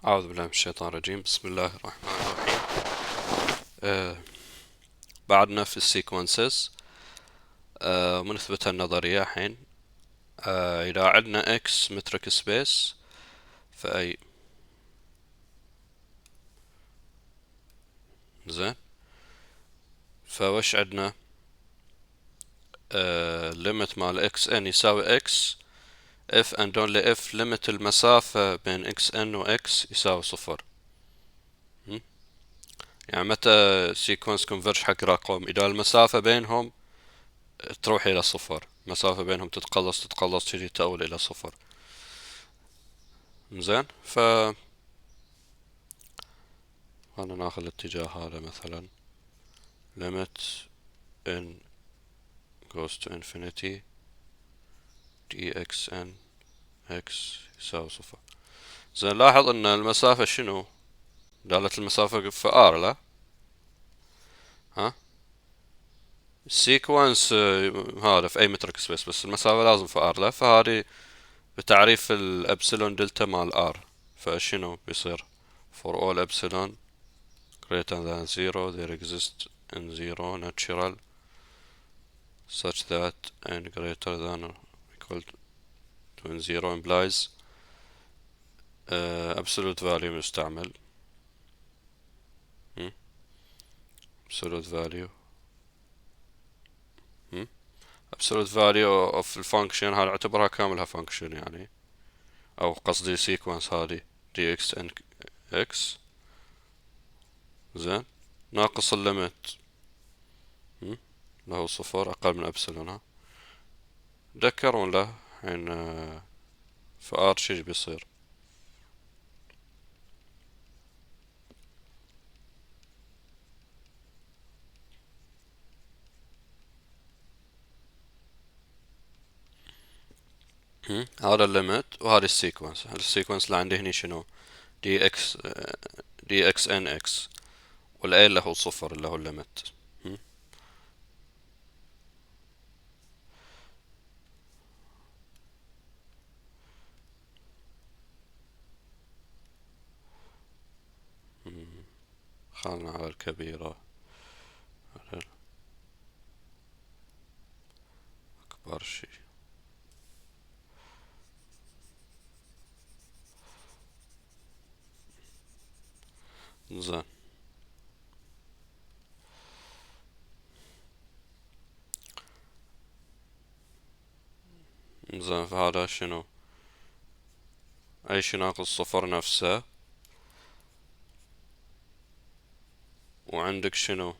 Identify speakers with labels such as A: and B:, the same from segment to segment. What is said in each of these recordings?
A: أعوذ بالله من الشيطان الرجيم. بسم الله الرحمن الرحيم. بعدنا في السيكونسز. بنثبت النظرية الحين. إذا عندنا إكس مترك سبيس فأي زين، فوش عندنا ليمت مال إكس إن يساوي إكس if and only if ليمت المسافة بين إكس إن وإكس يساوي صفر. يعني متى سيكونس كونفرج حق رقم؟ إذا المسافة بينهم تروح إلى صفر، مسافة بينهم تتقلص تجي تؤول إلى صفر. زين، خلنا ناخذ الاتجاه هذا مثلا limit n goes to infinity dxn x يساوي صفر. زين، لاحظ ان المسافة شنو؟ دالة المسافة في r، لا؟ ها؟ السيكونس هذا في اي مترك سبيس، بس المسافة لازم في r، لا؟ فهذه بتعريف الابسلون دلتا مال r، فشنو بيصير؟ for all epsilon greater than 0 there exists in 0 natural such that n greater than or equal to n 0 implies absolute value مستعمل. absolute value absolute value of الفانكشن هذا اعتبرها كاملها فانكشن يعني، او قصدي sequence هذه dx n x زين ناقص الليمت له صفر اقل من ابسلون. ها تذكرون له حين في ار شي بيصير؟ هذا الليمت وهذا السيكونس. السيكونس اللي عندي هني شنو؟ دي اكس دي اكس ان اكس، والاي اللي هو صفر اللي هو الليمت. خلنا على الكبيرة، على الأكبر شي. زين، زين فهذا شنو؟ أي شي ناقص صفر نفسه، وعندك شنو؟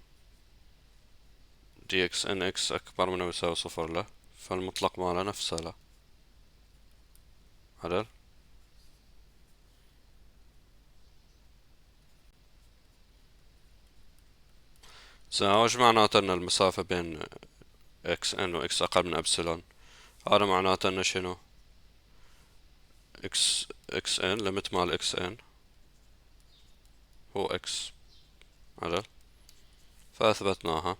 A: دي اكس ان اكس أكبر من أو يساوي صفر له، فالمطلق ماله نفسه له. عدل؟ زين، وش معناته ان المسافة بين اكس ان واكس اقل من ابسلون؟ هذا معناته انه شنو؟ اكس ان ليمت مال اكس ان هو اكس. عدل؟ فاثبتناها.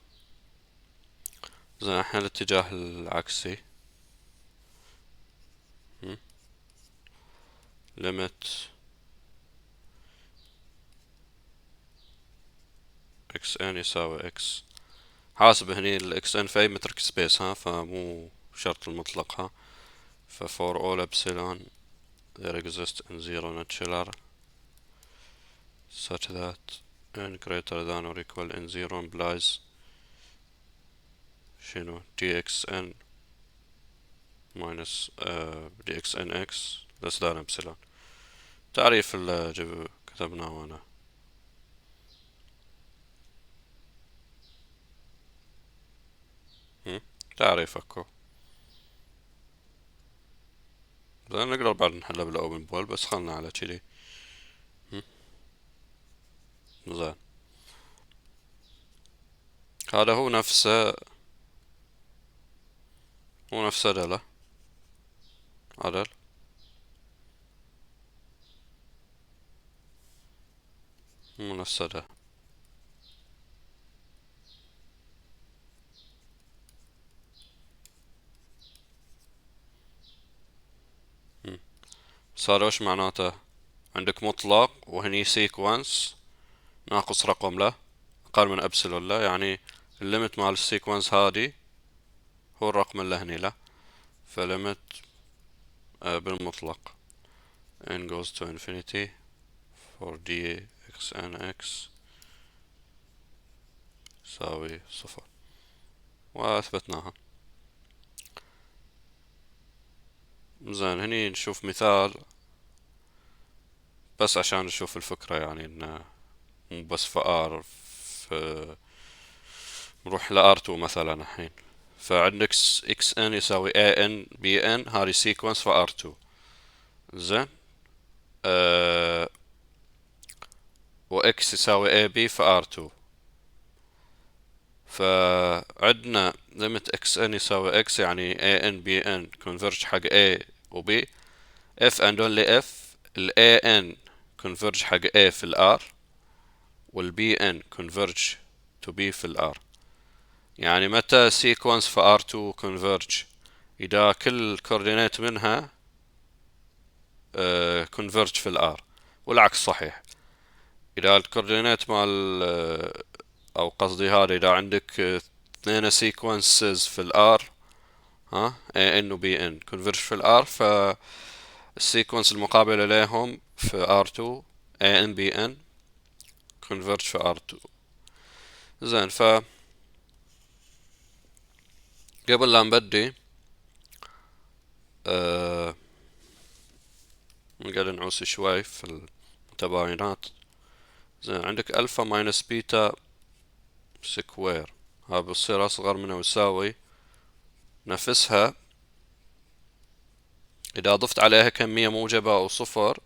A: زين، الحين الاتجاه العكسي ليمت اكس ان يساوي اكس. حاسب هني الاكس ان في اي مترك سبيس، ها، فمو شرط المطلق. ها، for all epsilon there exists in zero natural such that n greater than or equal in zero implies شنو dxn minus dxnx less than epsilon. تعريف اللي كتبناه أنا. تعريف اكو. زين، نقدر بعد نحلها بالاوبن بول، بس خلنا على كذي. زين، هذا هو نفسه ده، عدل؟ مو نفسه ده. بس هذا وش معناته؟ عندك مطلق وهني سيكونس ناقص رقم له أقل من أبسلون له، يعني الليمت مال السيكونس هادي هو الرقم اللي هني له، فليمت بالمطلق n goes to infinity for dx nx يساوي صفر، وأثبتناها. زين هني نشوف مثال بس عشان نشوف الفكرة، يعني إنه مو بس في R، في نروح ل R2 مثلا الحين. فعندك xn يساوي an bn، هذه سيكونس في R2. زين و x يساوي ab في R2. فعندنا limit xn يساوي x، يعني an bn converge حق a و b، if and only if ال an converge حق a في ال R وال bn converge to b في ال R. يعني متى sequence في R2 converge؟ إذا كل coordinate منها converge في ال R، والعكس صحيح. إذا الكوردينات مال أو قصدي هذا، إذا عندك اثنين sequences في ال R، ها AN و BN converge في ال R، فالسيكونس المقابلة لهم في R2 AN BN converge في R2. زين قبل لا نبدي نقعد نعوس شوي في المتباينات. زين عندك ألفا ماينس بيتا سكوير، ها بتصير أصغر من أو يساوي نفسها إذا ضفت عليها كمية موجبة أو صفر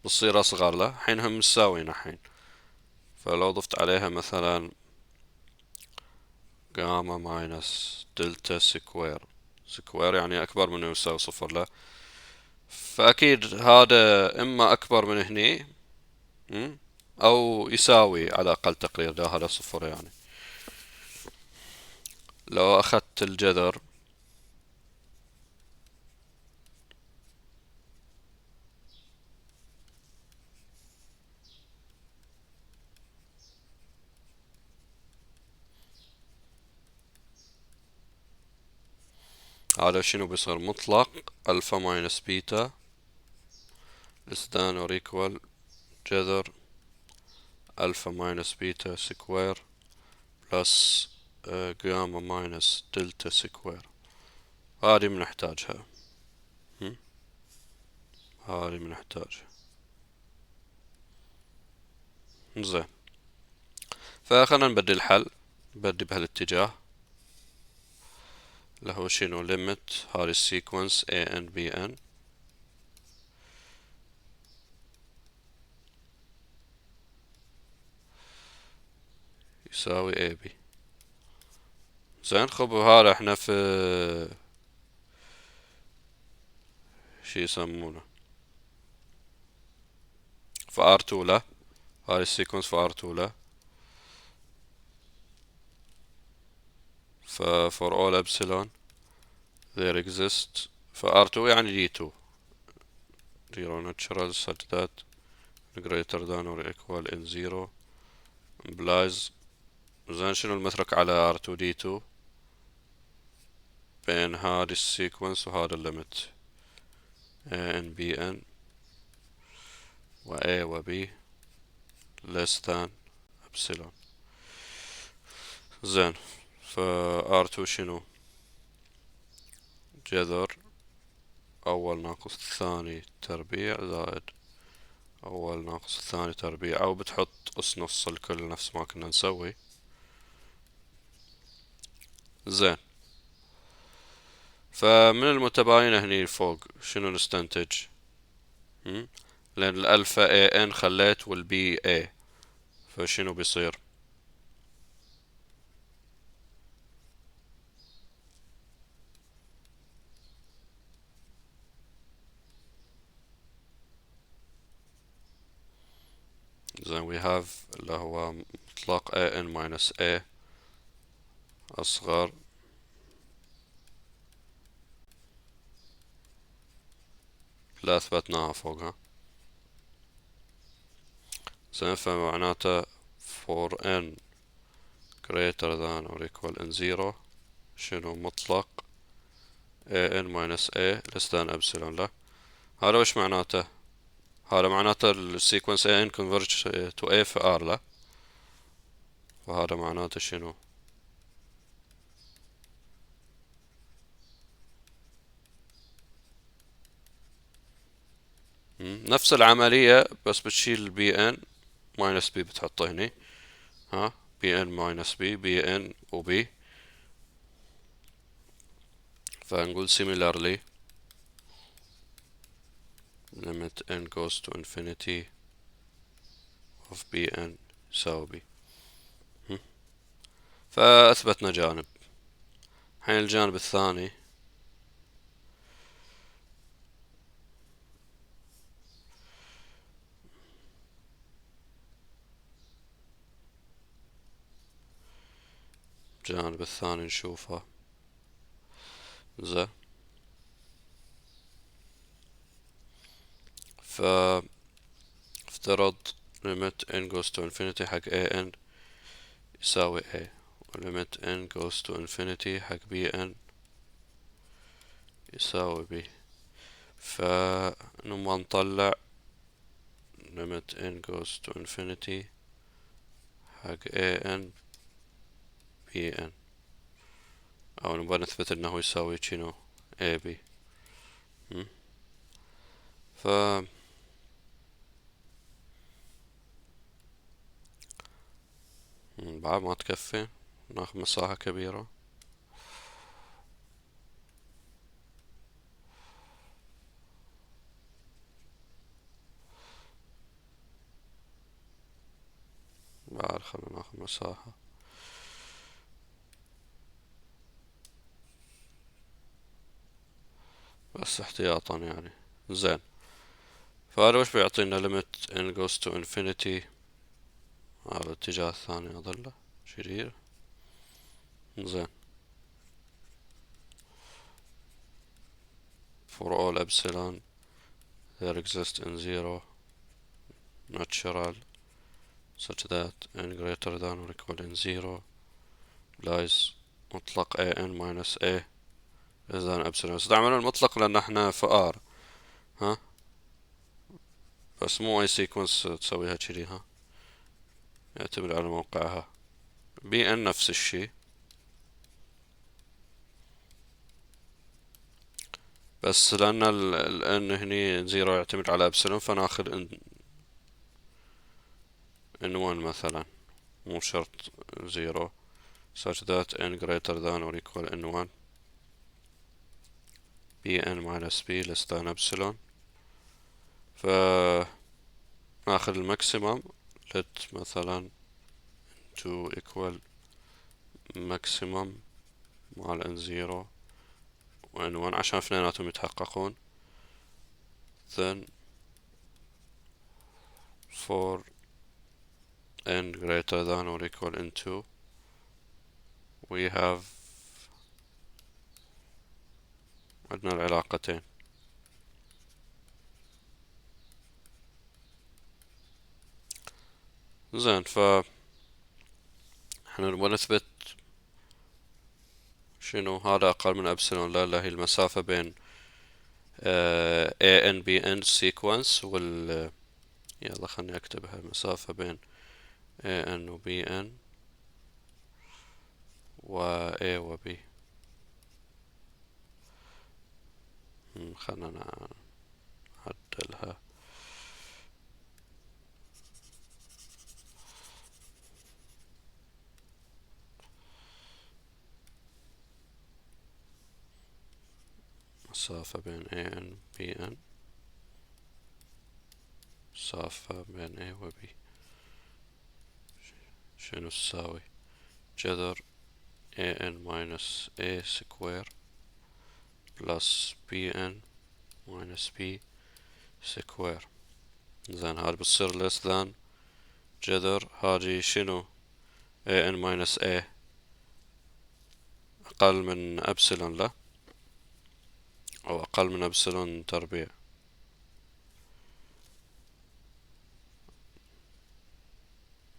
A: بتصير أصغر له. حين هم مساوين الحين، فلو ضفت عليها مثلا جاما ماينس دلتا سكوير، سكوير يعني أكبر من أو يساوي صفر له، فأكيد هذا إما أكبر من هني أو يساوي على أقل تقدير، ده هذا صفر. يعني لو أخذت الجذر هذا شنو بيصير؟ مطلق ألفا ماينس بيتا less than or equal جذر ألفا ماينس بيتا سكوير بلس جاما ماينس دلتا سكوير. هذه بنحتاجها، هذه بنحتاجها. زين فخلنا نبدل الحل، نبدي بهالاتجاه اللي هو شنو limit هذه السيكونس a n b n يساوي a b. زين خب هذا احنا في شي يسمونه في R2 له، هذه السيكونس في R2 له، ف for all epsilon there exists في R2 يعني D2 zero natural such that greater than or equal in zero implies. زين شنو المترك على R2 D2 بين هذا السيكونس وهذا الليمت A n B n و A و B less than epsilon. زين ف R2 شنو؟ جذر أول ناقص الثاني تربيع زائد أول ناقص الثاني تربيع، أو بتحط أس نص الكل نفس ما كنا نسوي. زين فمن المتباينة هني فوق شنو نستنتج؟ لأن الألفا اي ان خليت والبي اي، فشنو بيصير؟ زين we have اللي هو مطلق a n minus a أصغر لا اثبتناها فوق ها. زين فمعناته for n greater than or equal n 0 شنو مطلق an minus a less than epsilon. لا هذا وش معناته؟ هذا معناته السيكونس an converge to a في r. لا فهذا معناته شنو؟ نفس العملية بس بتشيل بي ان ماينس بي بتحطه هني ها. بي ان ماينس بي بي ان وبي. فنقول similarly limit n goes to infinity of bn يساوي b. فأثبتنا جانب. الحين الجانب الثاني نشوفه. زين فافترض limit n goes to infinity حق an يساوي a limit n goes to infinity حق bn يساوي b. فنبغى نطلع limit n goes to infinity حق an bn او نبغى نثبت انه يساوي شنو ab. ف بعد ما تكفي ناخذ مساحة كبيرة. بعد خلنا ناخذ مساحة بس احتياطا يعني. زين فهذا وش بيعطينا limit n goes to infinity على الاتجاه الثاني أظله شرير. زين for all epsilon there exists in zero natural such that n greater than or equal in zero lies مطلق an minus a less than epsilon. استعملنا المطلق لأن احنا في r ها بس مو اي سيكونس تسويها كذي ها يعتمد على موقعها. بي ان نفس الشي بس لأن ال n هني زيرو يعتمد على ابسلون فناخذ ان 1 مثلا مو شرط زيرو such that n greater than or equal n 1 bn minus b less than epsilon. فناخذ الماكسيمم let مثلا to equal maximum مع n 0 و n 1 عشان اثنيناتهم يتحققون. then for n greater than or equal n 2 we have عندنا العلاقتين. زين احنا نبغى نثبت شنو هذا أقل من ابسلون. لا هي المسافة بين a n b n sequence يلا خلني اكتبها. المسافة بين a n و b n و a و b. خلنا نعدلها. مسافة بين a n b n مسافة بين a و b شنو تساوي جذر a n minus a square plus b n minus b square. زين هذا بتصير less than جذر هذه شنو a n minus a أقل من ابسلون. لا أو أقل من ابسلون تربيع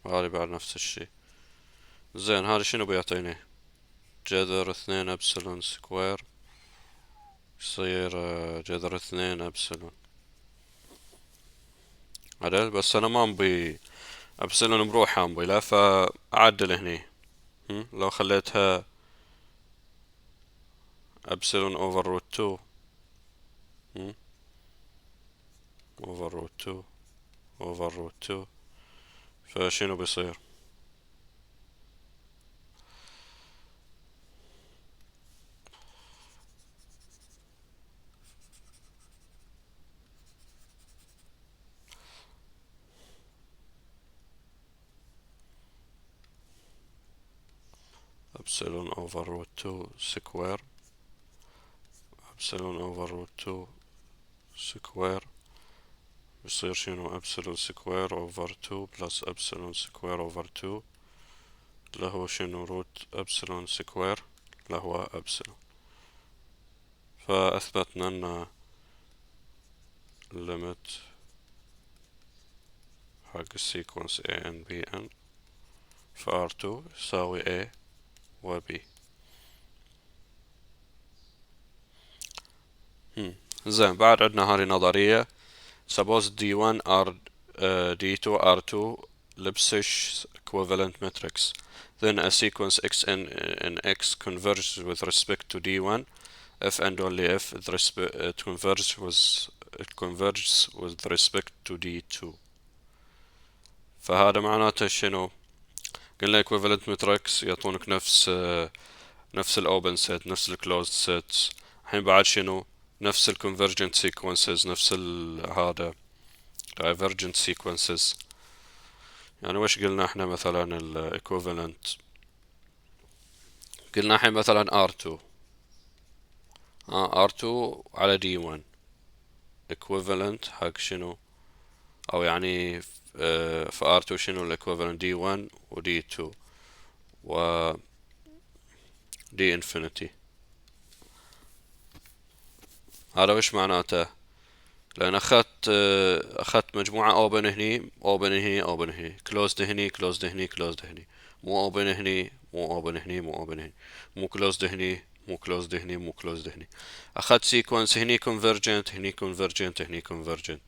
A: هذه بعد نفس الشي. زين هذا شنو بيعطيني؟ جذر 2 ابسلون سكوير يصير جذر 2 ابسلون عدل. بس انا ما مبي ابسلون بروحها مبي لا، فاعدل هني. لو خليتها ابسلون اوفر روت 2 اوفر روت 2 اوفر روت 2، فشنو بيصير؟ ابسلون اوفر روت 2 سكوير ابسلون اوفر روت 2 سكوير بيصير شنو؟ ابسلون سكوير اوفر 2 بلس ابسلون سكوير اوفر 2 اللي هو شنو؟ روت ابسلون سكوير اللي هو ابسلون. فاثبتنا ان الليمت حق السيكونس a n b n في r2 يساوي a و b. زين بعد عندنا هذه نظرية. suppose d1 r d2 r2 Lipschitz equivalent matrix, then a sequence xn in x converges with respect to d1 if and only if it converges with respect to d2. فهذا معناته شنو؟ قلنا equivalent matrix يعطونك نفس الاوبن سيت نفس الكلوزد سيت. الحين بعد شنو؟ نفس الكونفرجنت سيكونسز نفس هذا divergent sequences. يعني وش قلنا احنا مثلا الايكوفالنت؟ قلنا الحين مثلا R2 R2 على D1 equivalent حق شنو؟ او يعني في R2 شنو الايكوفالنت؟ D1 و D2 و D infinity. هذا وش معناته؟ لان اخذت مجموعة اوبن هني اوبن هني اوبن هني كلوزد هني كلوزد هني كلوزد هني مو اوبن هني مو اوبن هني مو اوبن هني مو كلوزد هني مو كلوزد هني مو كلوزد هني. اخذت سيكونس هني كونفرجنت هني كونفرجنت هني كونفرجنت.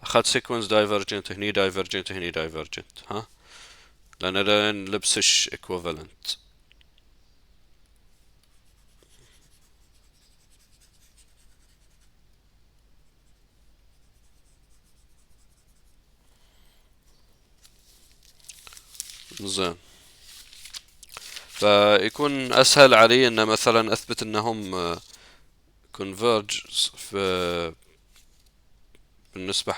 A: اخذت سيكونس دايفرجنت هني دايفرجنت هني دايفرجنت. ها لان لين لبسش ايكوفالنت. زين فيكون اسهل علي ان مثلا اثبت انهم كونفرج في بالنسبة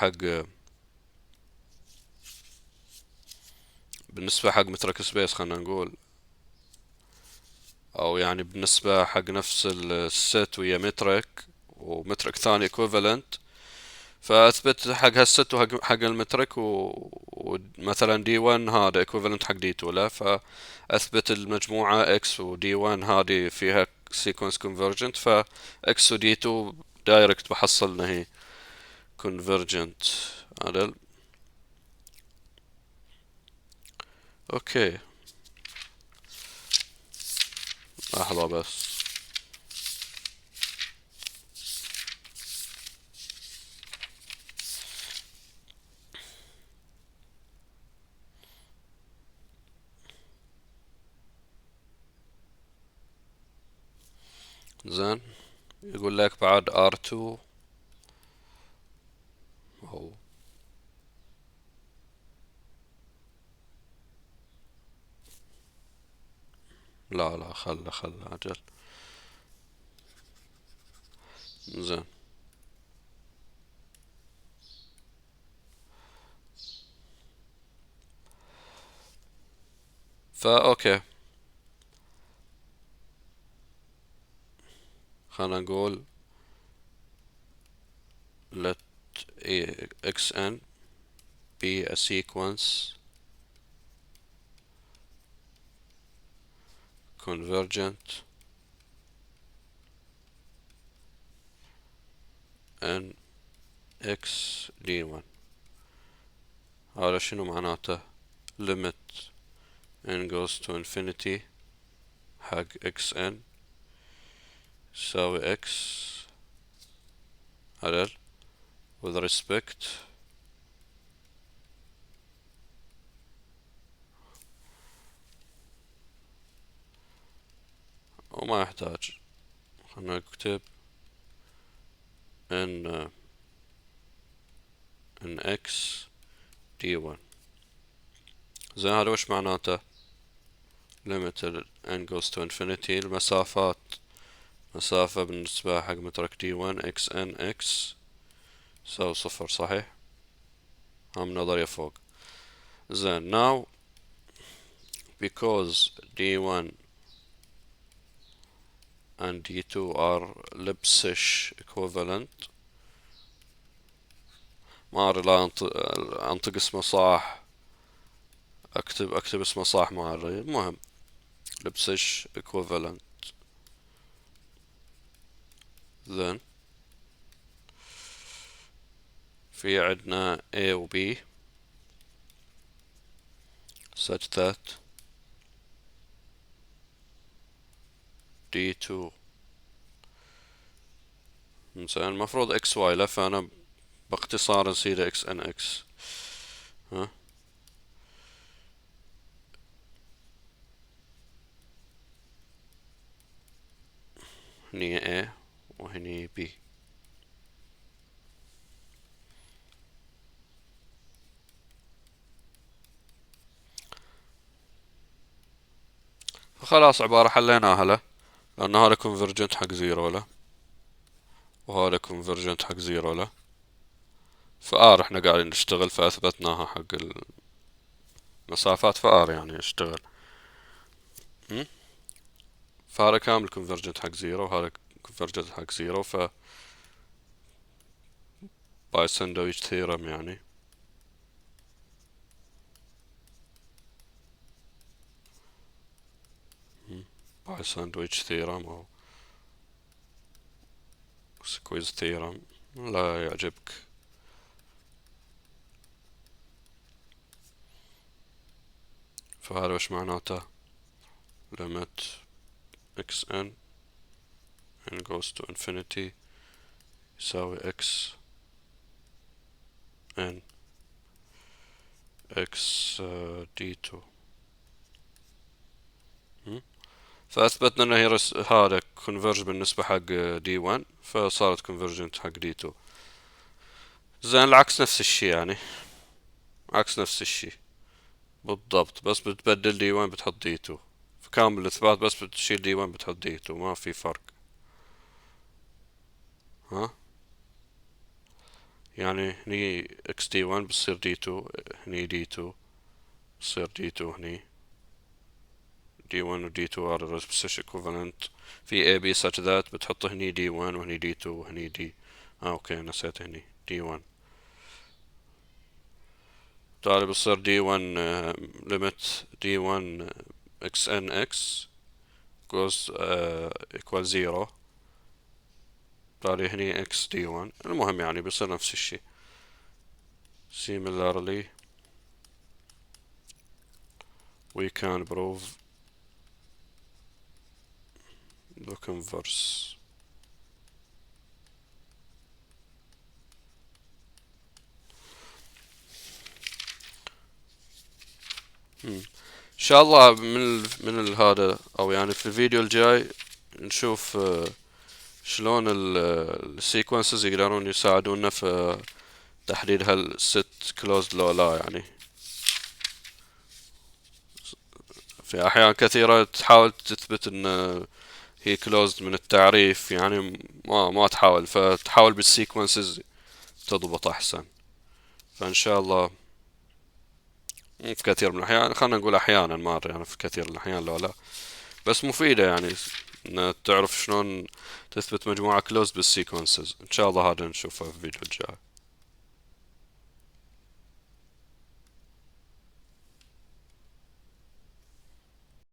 A: حق مترك سبيس خلنا نقول، او يعني بالنسبة حق نفس الست ويا مترك ومترك ثاني equivalent. فاثبت حق هالست وحق المترك ومثلا دي 1 هذا equivalent حق دي 2 لا، فاثبت المجموعة اكس ودي 1 هذه فيها sequence convergent، فاكس ودي 2 دايركت بحصل انها هي convergent. عدل. اوكي لحظة بس. زين يقول لك بعد R2 هو لا خل عجل. زين اوكي خلنا نقول let xn be a sequence convergent n x d1. هذا شنو معناته؟ limit n goes to infinity حق xn يساوي x على with respect وما يحتاج، خلنا نكتب ان x d1. زين هذا وش معناته؟ limit n goes to infinity المسافات، مسافة بالنسبة حق مترك d1 xn x يساوي صفر، صحيح؟ هم نظرية فوق. زين now because d1 and d2 are Lipsish equivalent، ما أدري لا أنطق اسمه صح، أكتب اسمه صح ما أدري، المهم Lipsish equivalent. then في عندنا A و B such that d2 زين المفروض x y له، فأنا باختصار نسيله x n x. ها هني A وهني B. فخلاص عبارة حليناها له، لأن هذا convergent حق زيرو له وهذا convergent حق زيرو له، فآر احنا قاعدين نشتغل فأثبتناها حق المسافات، فآر يعني اشتغل. فهذا كامل convergent حق زيرو وهذا convergent حق زيرو، ف باي ساندويتش ثيرم يعني باي ساندويتش ثيرم أو سكويز ثيرم لا يعجبك. فهذا وش معناته؟ limit xn n goes to infinity يساوي x n x d2. فأثبتنا أن هي هذا converge بالنسبة حق d1 فصارت convergent حق d2. زين العكس نفس الشي، يعني عكس نفس الشي بالضبط، بس بتبدل d1 بتحط d2 في كامل الإثبات، بس بتشيل d1 بتحط d2 ما في فرق. ها يعني هني x d1 بتصير d2 هني d2 بتصير d2 هني d1 و d2 are Lipsish equivalent في ab such that بتحط هني d1 وهني d2 وهني d اوكي نسيت هني d1 بالتالي بصير d1 limit d1 xn x goes equal 0، بالتالي هني x d1 المهم يعني بيصير نفس الشي. similarly we can prove the converse. ان شاء الله من هذا او يعني في الفيديو الجاي نشوف شلون السيكونسز يقدرون يساعدونا في تحديد هل الست كلوزد لو لا. يعني في احيان كثيرة تحاول تثبت ان هي كلوزد من التعريف، يعني ما تحاول، فتحاول بالسيكونسز تضبط احسن. فان شاء الله في كثير من الاحيان، خلينا نقول احيانا ما ادري يعني في كثير من الاحيان لو لا، بس مفيدة يعني ان تعرف شلون تثبت مجموعة كلوزد بالسيكونسز. ان شاء الله هذا نشوفه في الفيديو الجاي.